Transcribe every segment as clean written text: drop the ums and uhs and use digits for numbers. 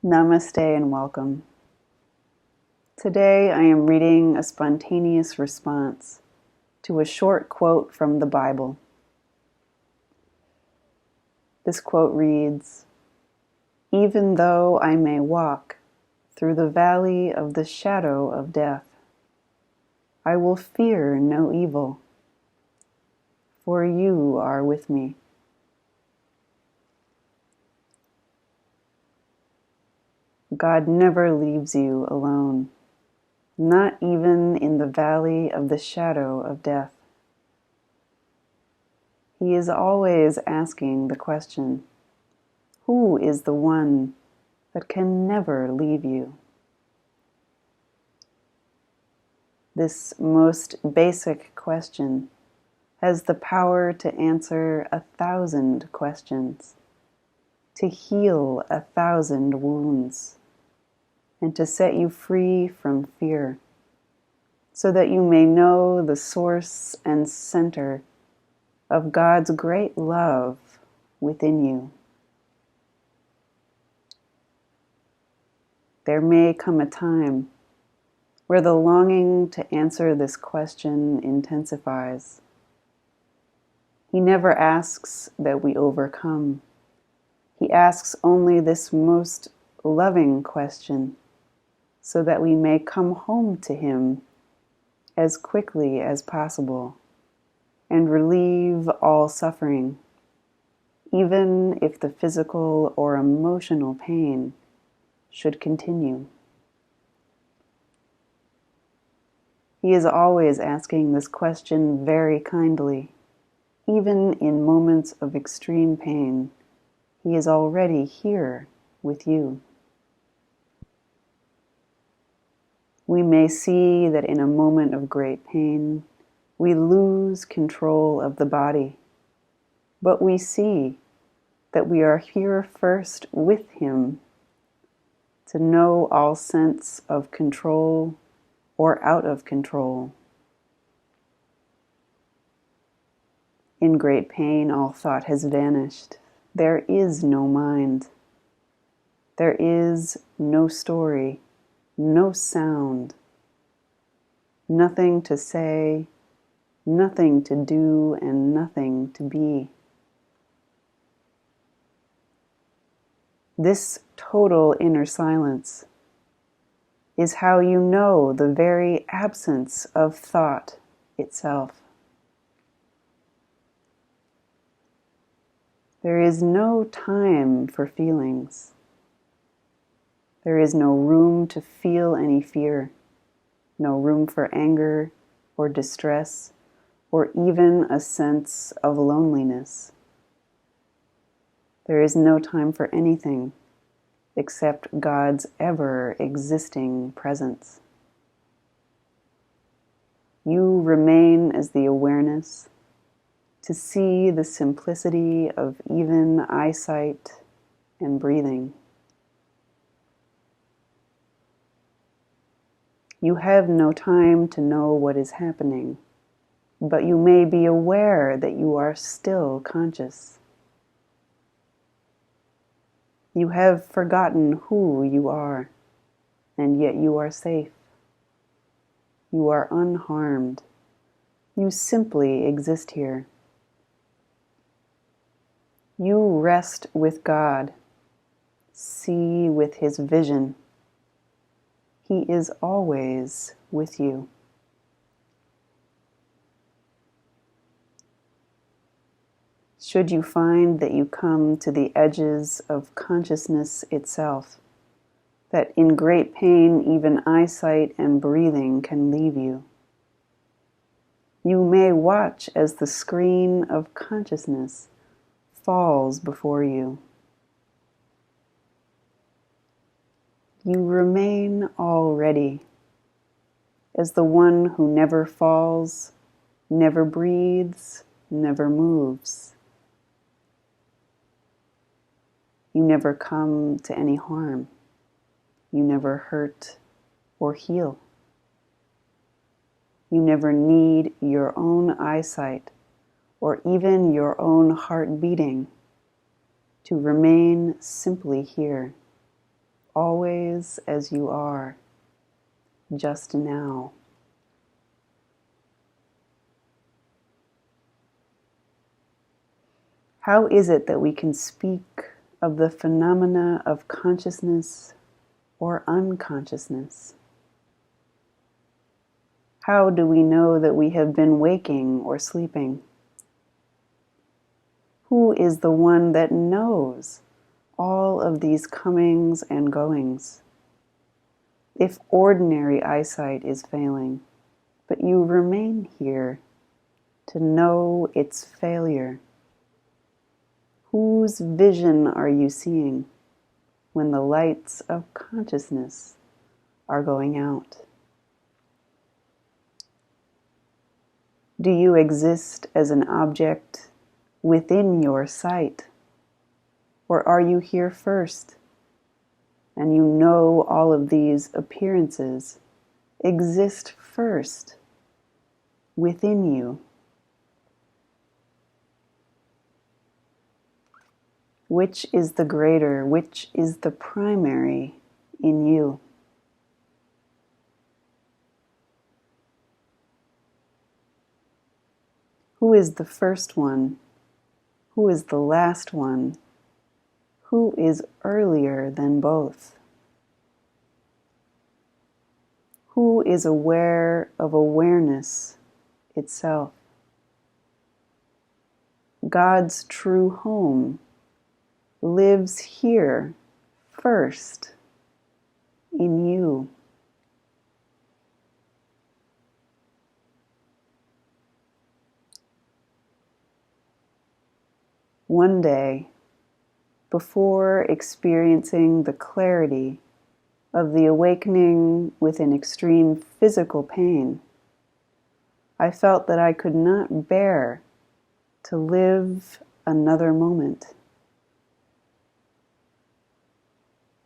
Namaste and welcome. Today I am reading a spontaneous response to a short quote from the Bible. This quote reads, "Even though I may walk through the valley of the shadow of death, I will fear no evil, for you are with me." God never leaves you alone, not even in the valley of the shadow of death. He is always asking the question, who is the one that can never leave you? This most basic question has the power to answer 1,000 questions, to heal 1,000 wounds, and to set you free from fear, so that you may know the source and center of God's great love within you. There may come a time where the longing to answer this question intensifies. He never asks that we overcome. He asks only this most loving question, so that we may come home to Him as quickly as possible and relieve all suffering, even if the physical or emotional pain should continue. He is always asking this question very kindly. Even in moments of extreme pain, He is already here with you. We may see that in a moment of great pain, we lose control of the body, but we see that we are here first with Him to know all sense of control or out of control. In great pain, all thought has vanished. There is no mind. There is no story, no sound, nothing to say, nothing to do, and nothing to be. This total inner silence is how you know the very absence of thought itself. There is no time for feelings. There is no room to feel any fear, no room for anger or distress, or even a sense of loneliness. There is no time for anything except God's ever-existing presence. You remain as the awareness to see the simplicity of even eyesight and breathing. You have no time to know what is happening, but you may be aware that you are still conscious. You have forgotten who you are, and yet you are safe. You are unharmed. You simply exist here. You rest with God. See with His vision. He is always with you. Should you find that you come to the edges of consciousness itself, that in great pain even eyesight and breathing can leave you, you may watch as the screen of consciousness falls before you. You remain already as the one who never falls, never breathes, never moves. You never come to any harm. You never hurt or heal. You never need your own eyesight or even your own heart beating to remain simply here, always as you are, just now. How is it that we can speak of the phenomena of consciousness or unconsciousness? How do we know that we have been waking or sleeping? Who is the one that knows all of these comings and goings? If ordinary eyesight is failing, but you remain here to know its failure, whose vision are you seeing when the lights of consciousness are going out? Do you exist as an object within your sight? Or are you here first, and you know all of these appearances exist first within you? Which is the greater, which is the primary in you? Who is the first one? Who is the last one? Who is earlier than both? Who is aware of awareness itself? God's true home lives here first in you. One day, before experiencing the clarity of the awakening within extreme physical pain, I felt that I could not bear to live another moment.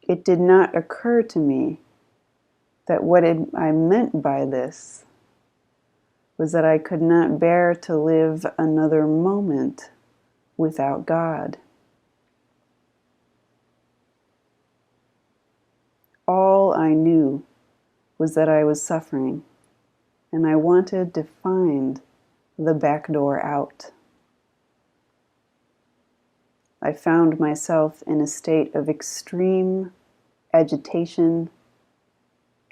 It did not occur to me that I meant by this was that I could not bear to live another moment without God. All I knew was that I was suffering, and I wanted to find the back door out. I found myself in a state of extreme agitation,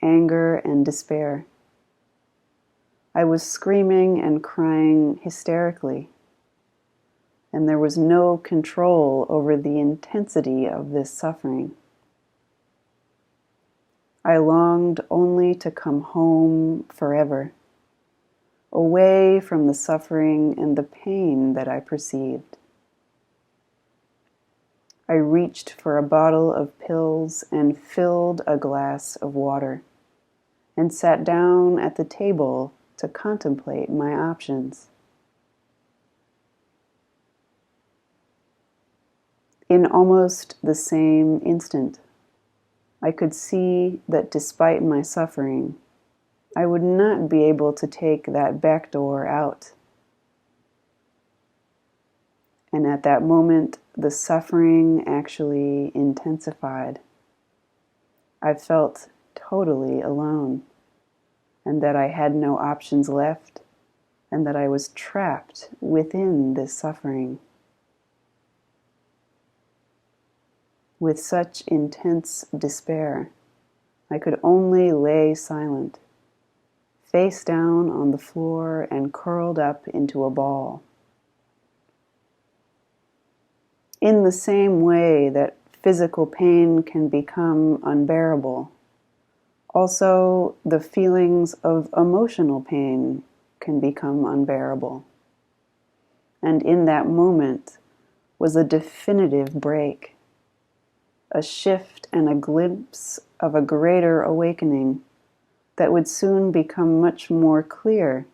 anger, and despair. I was screaming and crying hysterically, and there was no control over the intensity of this suffering. I longed only to come home forever, away from the suffering and the pain that I perceived. I reached for a bottle of pills and filled a glass of water, and sat down at the table to contemplate my options. In almost the same instant, I could see that despite my suffering, I would not be able to take that back door out. And at that moment, the suffering actually intensified. I felt totally alone, and that I had no options left, and that I was trapped within this suffering. With such intense despair, I could only lay silent, face down on the floor and curled up into a ball. In the same way that physical pain can become unbearable, also the feelings of emotional pain can become unbearable. And in that moment was a definitive break, a shift and a glimpse of a greater awakening that would soon become much more clear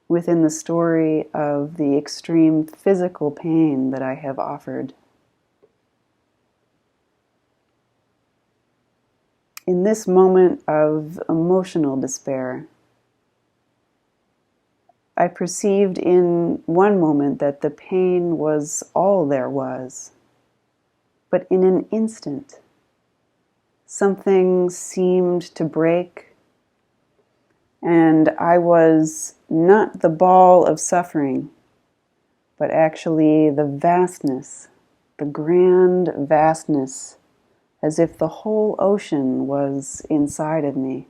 within the story of the extreme physical pain that I have offered. In this moment of emotional despair, I perceived in one moment that the pain was all there was, but in an instant, Something seemed to break, and I was not the ball of suffering, but actually the vastness, the grand vastness, as if the whole ocean was inside of me.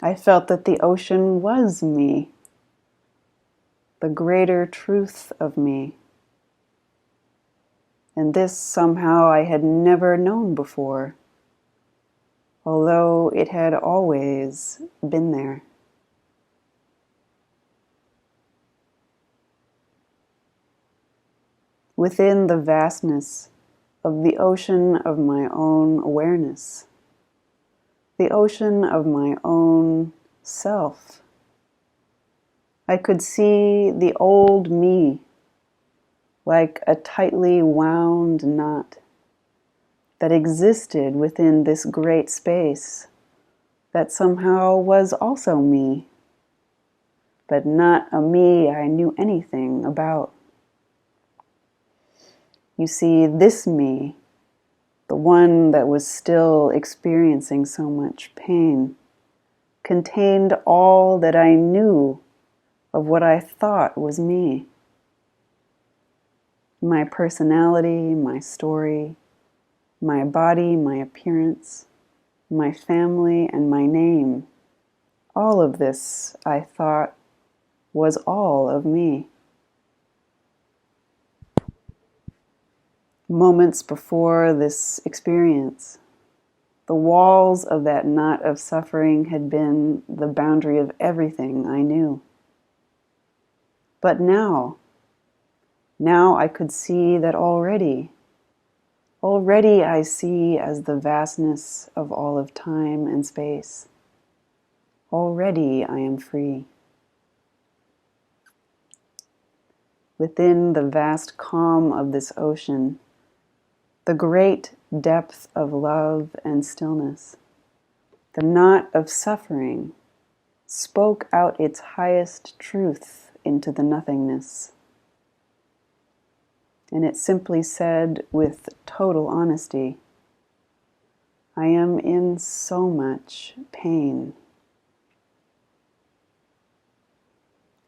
I felt that the ocean was me, the greater truth of me. And this somehow I had never known before, although it had always been there. Within the vastness of the ocean of my own awareness, the ocean of my own self, I could see the old me like a tightly wound knot that existed within this great space that somehow was also me, but not a me I knew anything about. You see, this me, the one that was still experiencing so much pain, contained all that I knew of what I thought was me. My personality, my story, my body, my appearance, my family, and my name. All of this, I thought, was all of me. Moments before this experience, the walls of that knot of suffering had been the boundary of everything I knew. But now I could see that already I see as the vastness of all of time and space. Already I am free. Within the vast calm of this ocean, the great depth of love and stillness, the knot of suffering spoke out its highest truth into the nothingness. And it simply said with total honesty, I am in so much pain.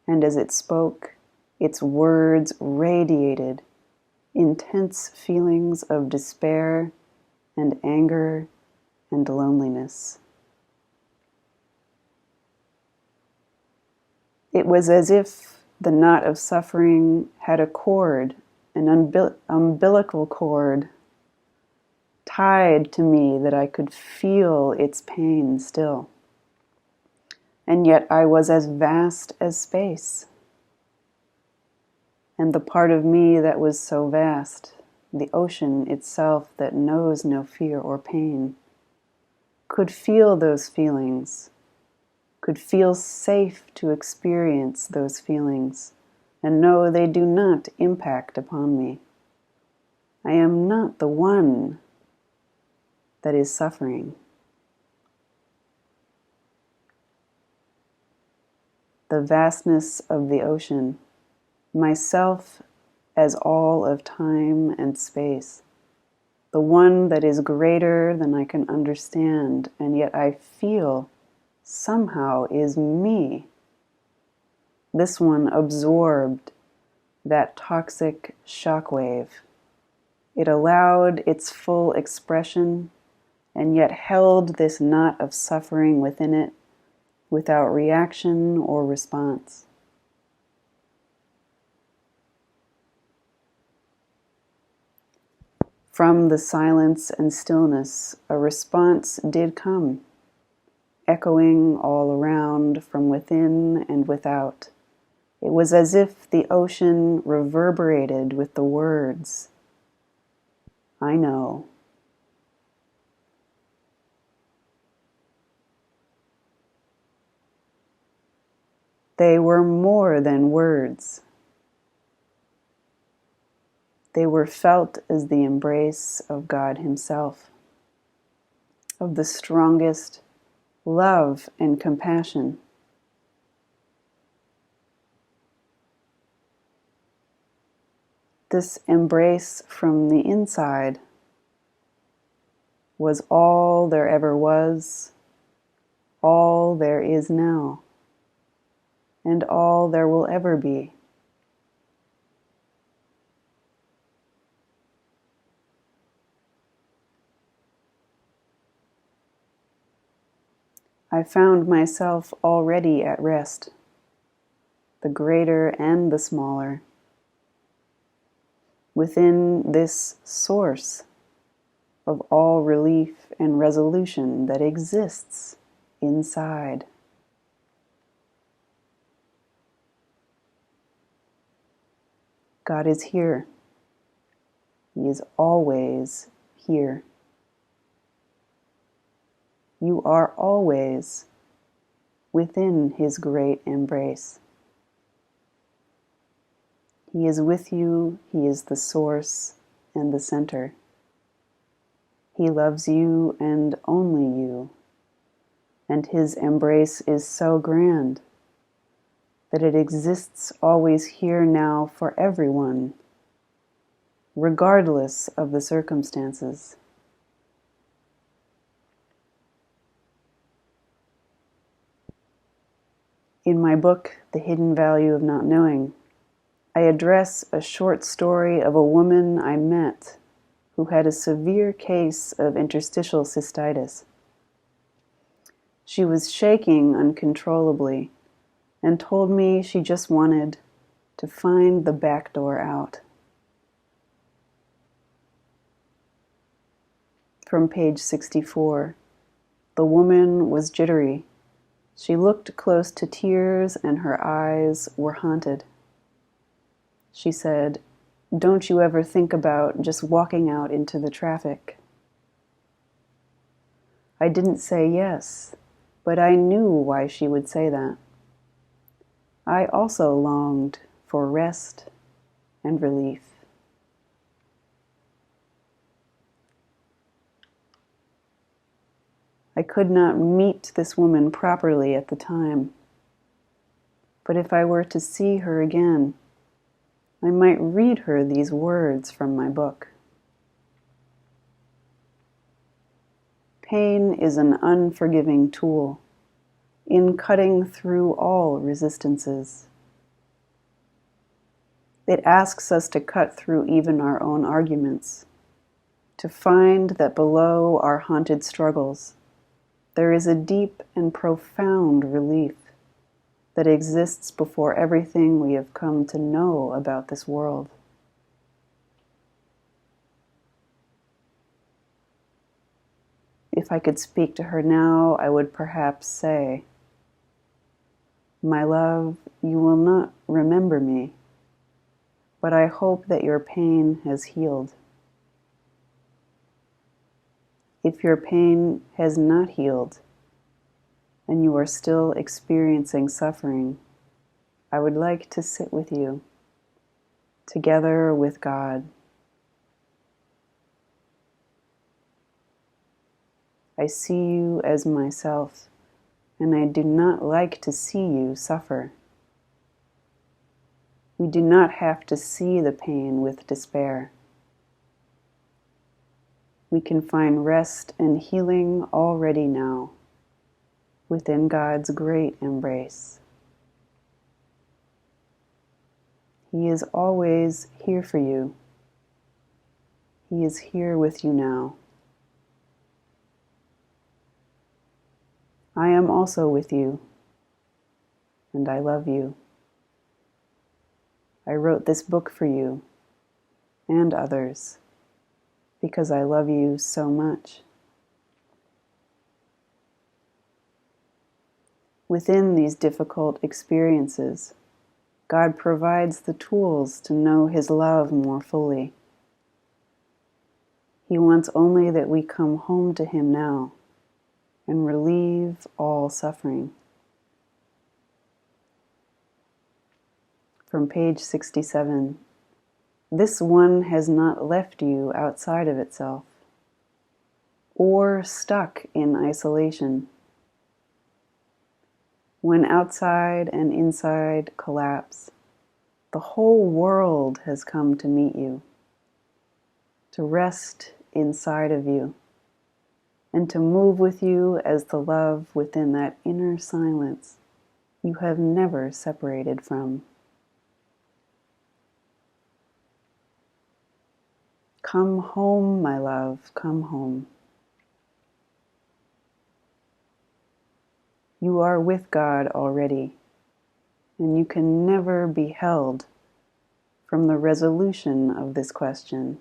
And as it spoke, its words radiated intense feelings of despair and anger and loneliness. It was as if the knot of suffering had a cord, an umbilical cord, tied to me that I could feel its pain still. And yet I was as vast as space. And the part of me that was so vast, the ocean itself that knows no fear or pain, could feel those feelings, could feel safe to experience those feelings, and know they do not impact upon me. I am not the one that is suffering. The vastness of the ocean, myself as all of time and space, the one that is greater than I can understand, and yet I feel somehow is me. This one absorbed that toxic shockwave. It allowed its full expression, and yet held this knot of suffering within it without reaction or response. From the silence and stillness, a response did come, echoing all around from within and without. It was as if the ocean reverberated with the words, I know. They were more than words. They were felt as the embrace of God Himself, of the strongest love and compassion. This embrace from the inside, was all there ever was, all there is now, and all there will ever be. I found myself already at rest, the greater and the smaller, within this source of all relief and resolution that exists inside. God is here. He is always here. You are always within His great embrace. He is with you. He is the source and the center. He loves you and only you, and His embrace is so grand that it exists always here now for everyone, regardless of the circumstances. In my book, The Hidden Value of Not Knowing, I address a short story of a woman I met who had a severe case of interstitial cystitis. She was shaking uncontrollably and told me she just wanted to find the back door out. From page 64, the woman was jittery. She looked close to tears and her eyes were haunted. She said, "Don't you ever think about just walking out into the traffic?" I didn't say yes, but I knew why she would say that. I also longed for rest and relief. I could not meet this woman properly at the time, but if I were to see her again, I might read her these words from my book. Pain is an unforgiving tool in cutting through all resistances. It asks us to cut through even our own arguments, to find that below our haunted struggles, there is a deep and profound relief that exists before everything we have come to know about this world. If I could speak to her now, I would perhaps say, "My love, you will not remember me, but I hope that your pain has healed. If your pain has not healed, and you are still experiencing suffering, I would like to sit with you, together with God. I see you as myself, and I do not like to see you suffer. We do not have to see the pain with despair. We can find rest and healing already now, within God's great embrace. He is always here for you. He is here with you now. I am also with you, and I love you. I wrote this book for you and others because I love you so much. Within these difficult experiences, God provides the tools to know His love more fully. He wants only that we come home to Him now and relieve all suffering. From page 67, this one has not left you outside of itself or stuck in isolation. When outside and inside collapse, the whole world has come to meet you, to rest inside of you, and to move with you as the love within that inner silence you have never separated from. Come home, my love, come home. You are with God already, and you can never be held from the resolution of this question.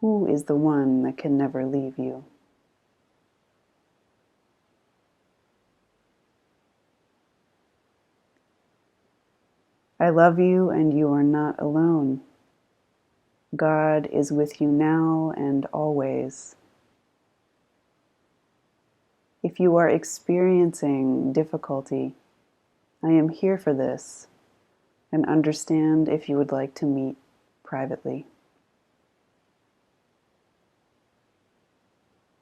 Who is the one that can never leave you? I love you, and you are not alone. God is with you now and always. If you are experiencing difficulty, I am here for this and understand if you would like to meet privately.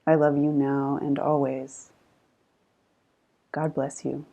I love you now and always. God bless you.